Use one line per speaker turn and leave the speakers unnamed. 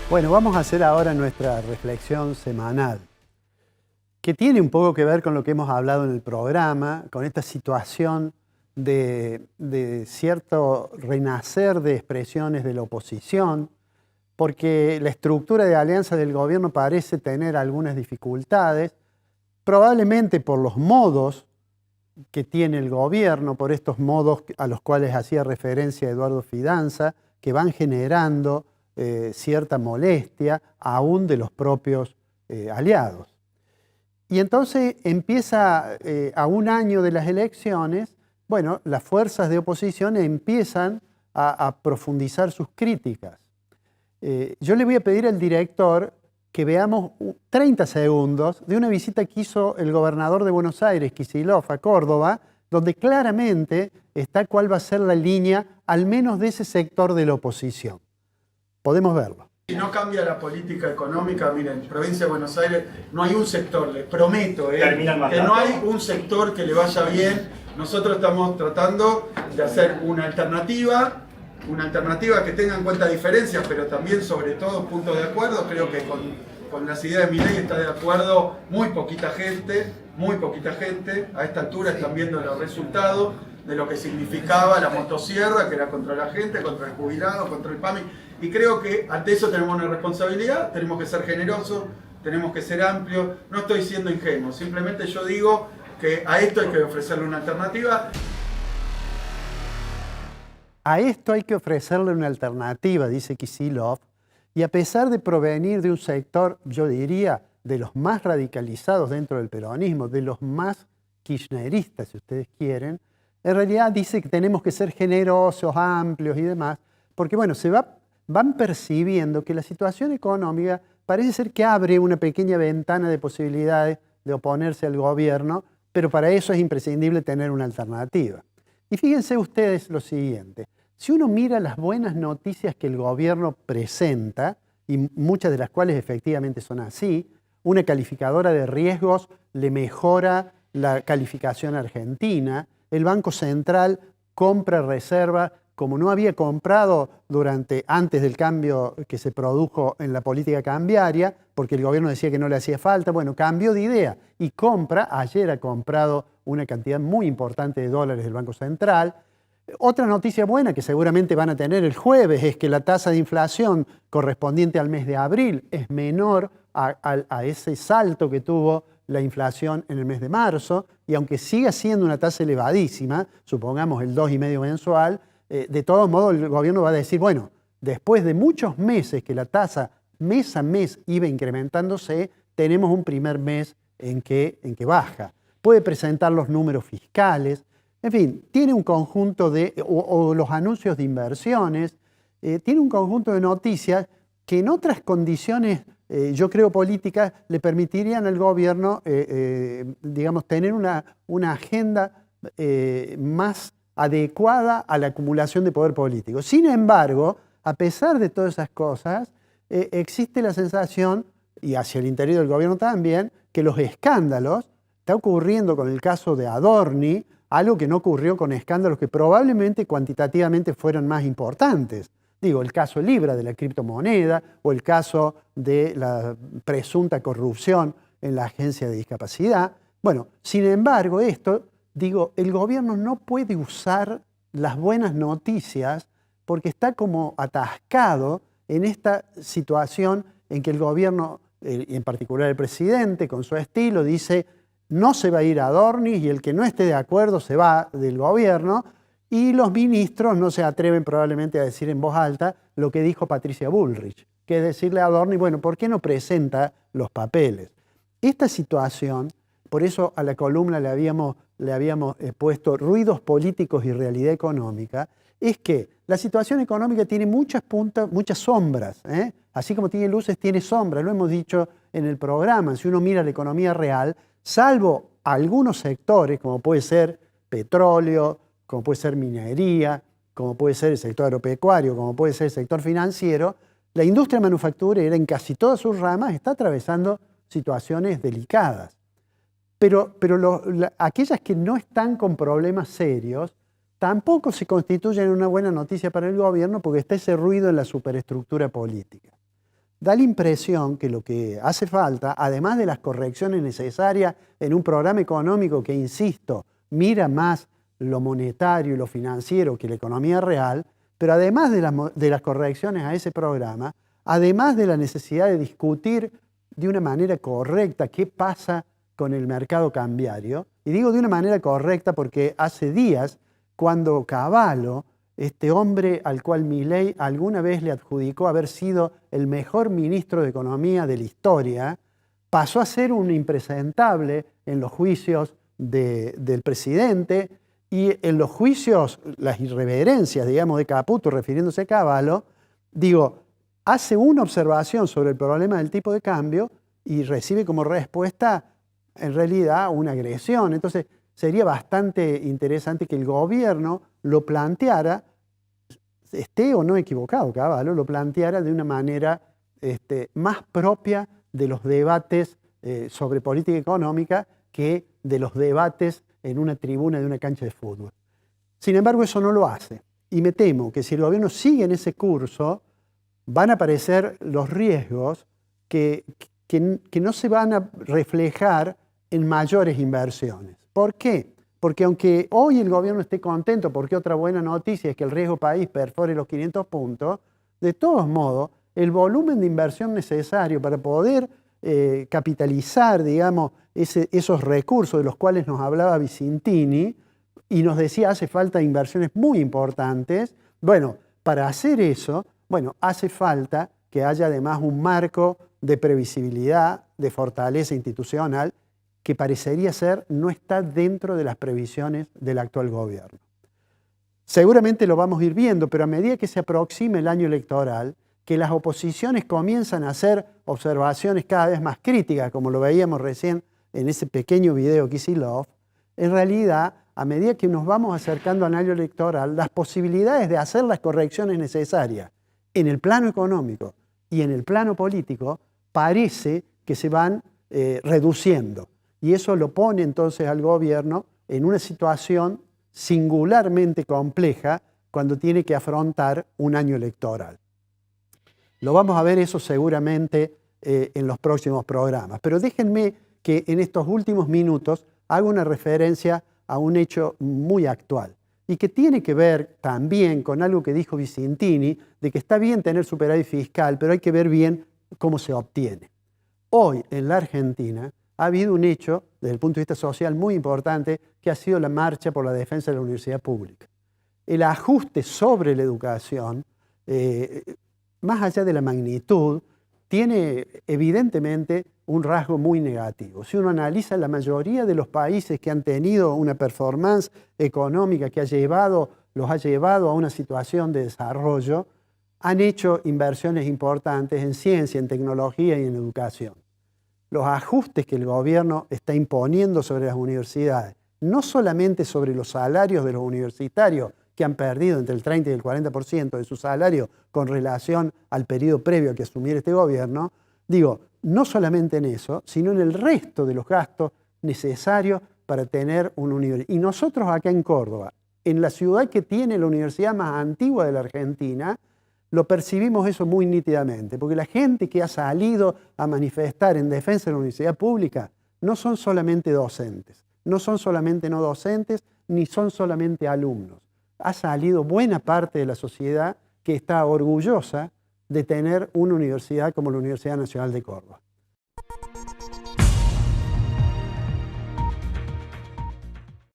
Bueno, vamos a hacer ahora nuestra reflexión semanal, que tiene un poco que ver con lo que hemos hablado en el programa, con esta situación de cierto renacer de expresiones de la oposición, porque la estructura de alianza del gobierno parece tener algunas dificultades, probablemente por los modos que tiene el gobierno, por estos modos a los cuales hacía referencia Eduardo Fidanza, que van generando cierta molestia aún de los propios aliados. Y entonces empieza, a un año de las elecciones, bueno, las fuerzas de oposición empiezan a profundizar sus críticas. Yo le voy a pedir al director que veamos 30 segundos de una visita que hizo el gobernador de Buenos Aires, Kicillof, a Córdoba, donde claramente está cuál va a ser la línea, al menos de ese sector de la oposición. Podemos verlo.
Si no cambia la política económica, miren, en provincia de Buenos Aires no hay un sector, les prometo, que no hay un sector que le vaya bien. Nosotros estamos tratando de hacer una alternativa que tenga en cuenta diferencias, pero también sobre todo puntos de acuerdo. Creo que con las ideas de Milei está de acuerdo muy poquita gente. A esta altura están viendo los resultados de lo que significaba la motosierra, que era contra la gente, contra el jubilado, contra el PAMI. Y creo que ante eso tenemos una responsabilidad, tenemos que ser generosos, tenemos que ser amplios. No estoy siendo ingenuo, simplemente yo digo que a esto hay que ofrecerle una alternativa.
A esto hay que ofrecerle una alternativa, dice Kicillof, y a pesar de provenir de un sector, yo diría, de los más radicalizados dentro del peronismo, de los más kirchneristas, si ustedes quieren, en realidad dice que tenemos que ser generosos, amplios y demás, porque bueno, van percibiendo que la situación económica parece ser que abre una pequeña ventana de posibilidades de oponerse al gobierno, pero para eso es imprescindible tener una alternativa. Y fíjense ustedes lo siguiente, si uno mira las buenas noticias que el gobierno presenta, y muchas de las cuales efectivamente son así, una calificadora de riesgos le mejora la calificación argentina, el Banco Central compra reservas como no había comprado antes del cambio que se produjo en la política cambiaria, porque el gobierno decía que no le hacía falta, bueno, cambió de idea y ayer ha comprado una cantidad muy importante de dólares del Banco Central. Otra noticia buena que seguramente van a tener el jueves es que la tasa de inflación correspondiente al mes de abril es menor a ese salto que tuvo la inflación en el mes de marzo, y aunque siga siendo una tasa elevadísima, supongamos el 2,5% mensual, de todos modos el gobierno va a decir, bueno, después de muchos meses que la tasa mes a mes iba incrementándose, tenemos un primer mes en que baja. Puede presentar los números fiscales, en fin, tiene un conjunto o los anuncios de inversiones, tiene un conjunto de noticias que en otras condiciones, yo creo políticas, le permitirían al gobierno, digamos, tener una agenda más adecuada a la acumulación de poder político. Sin embargo, a pesar de todas esas cosas, existe la sensación, y hacia el interior del gobierno también, que los escándalos, está ocurriendo con el caso de Adorni, algo que no ocurrió con escándalos que probablemente cuantitativamente fueron más importantes. Digo, el caso Libra de la criptomoneda o el caso de la presunta corrupción en la agencia de discapacidad. Bueno, sin embargo, el gobierno no puede usar las buenas noticias porque está como atascado en esta situación en que el gobierno, en particular el presidente, con su estilo, dice no se va a ir a Adorni y el que no esté de acuerdo se va del gobierno, y los ministros no se atreven probablemente a decir en voz alta lo que dijo Patricia Bullrich, que es decirle a Adorni, bueno, ¿por qué no presenta los papeles? Esta situación, por eso a la columna le habíamos puesto ruidos políticos y realidad económica, es que la situación económica tiene muchas puntas, muchas sombras, así como tiene luces, tiene sombras, lo hemos dicho en el programa. Si uno mira la economía real, salvo algunos sectores, como puede ser petróleo, como puede ser minería, como puede ser el sector agropecuario, como puede ser el sector financiero, la industria manufacturera en casi todas sus ramas está atravesando situaciones delicadas. Pero aquellas que no están con problemas serios tampoco se constituyen una buena noticia para el gobierno porque está ese ruido en la superestructura política. da la impresión que lo que hace falta, además de las correcciones necesarias en un programa económico que, insisto, mira más lo monetario y lo financiero que la economía real, pero además de las correcciones a ese programa, además de la necesidad de discutir de una manera correcta qué pasa con el mercado cambiario, y digo de una manera correcta porque hace días, cuando Cavallo, este hombre al cual Milei alguna vez le adjudicó haber sido el mejor ministro de Economía de la historia, pasó a ser un impresentable en los juicios del presidente y en los juicios, las irreverencias, digamos, de Caputo refiriéndose a Cavallo, digo, hace una observación sobre el problema del tipo de cambio y recibe como respuesta, en realidad, una agresión. Entonces, sería bastante interesante que el gobierno lo planteara, esté o no equivocado Cavallo, lo planteara de una manera más propia de los debates sobre política económica que de los debates en una tribuna de una cancha de fútbol. Sin embargo, eso no lo hace. Y me temo que si el gobierno sigue en ese curso, van a aparecer los riesgos que no se van a reflejar en mayores inversiones. ¿Por qué? Porque aunque hoy el gobierno esté contento, porque otra buena noticia es que el riesgo país perfore los 500 puntos, de todos modos, el volumen de inversión necesario para poder capitalizar, digamos, esos recursos de los cuales nos hablaba Vicentini y nos decía hace falta inversiones muy importantes. Bueno, para hacer eso, hace falta que haya además un marco de previsibilidad, de fortaleza institucional, que parecería ser no está dentro de las previsiones del actual gobierno. Seguramente lo vamos a ir viendo, pero a medida que se aproxime el año electoral, que las oposiciones comienzan a hacer observaciones cada vez más críticas, como lo veíamos recién en ese pequeño video Kicillof, en realidad, a medida que nos vamos acercando al año electoral, las posibilidades de hacer las correcciones necesarias en el plano económico y en el plano político parece que se van reduciendo. Y eso lo pone entonces al gobierno en una situación singularmente compleja cuando tiene que afrontar un año electoral. Lo vamos a ver eso seguramente en los próximos programas. Pero déjenme que en estos últimos minutos haga una referencia a un hecho muy actual y que tiene que ver también con algo que dijo Vicentini, de que está bien tener superávit fiscal, pero hay que ver bien cómo se obtiene. Hoy en la Argentina ha habido un hecho, desde el punto de vista social, muy importante, que ha sido la marcha por la defensa de la universidad pública. El ajuste sobre la educación, más allá de la magnitud, tiene evidentemente un rasgo muy negativo. Si uno analiza la mayoría de los países que han tenido una performance económica que los ha llevado a una situación de desarrollo, han hecho inversiones importantes en ciencia, en tecnología y en educación. Los ajustes que el gobierno está imponiendo sobre las universidades, no solamente sobre los salarios de los universitarios, que han perdido entre el 30 y el 40% de su salario con relación al periodo previo a que asumiera este gobierno, digo, no solamente en eso, sino en el resto de los gastos necesarios para tener una universidad. Y nosotros acá en Córdoba, en la ciudad que tiene la universidad más antigua de la Argentina, lo percibimos eso muy nítidamente, porque la gente que ha salido a manifestar en defensa de la universidad pública no son solamente docentes, no son solamente no docentes, ni son solamente alumnos. Ha salido buena parte de la sociedad que está orgullosa de tener una universidad como la Universidad Nacional de Córdoba.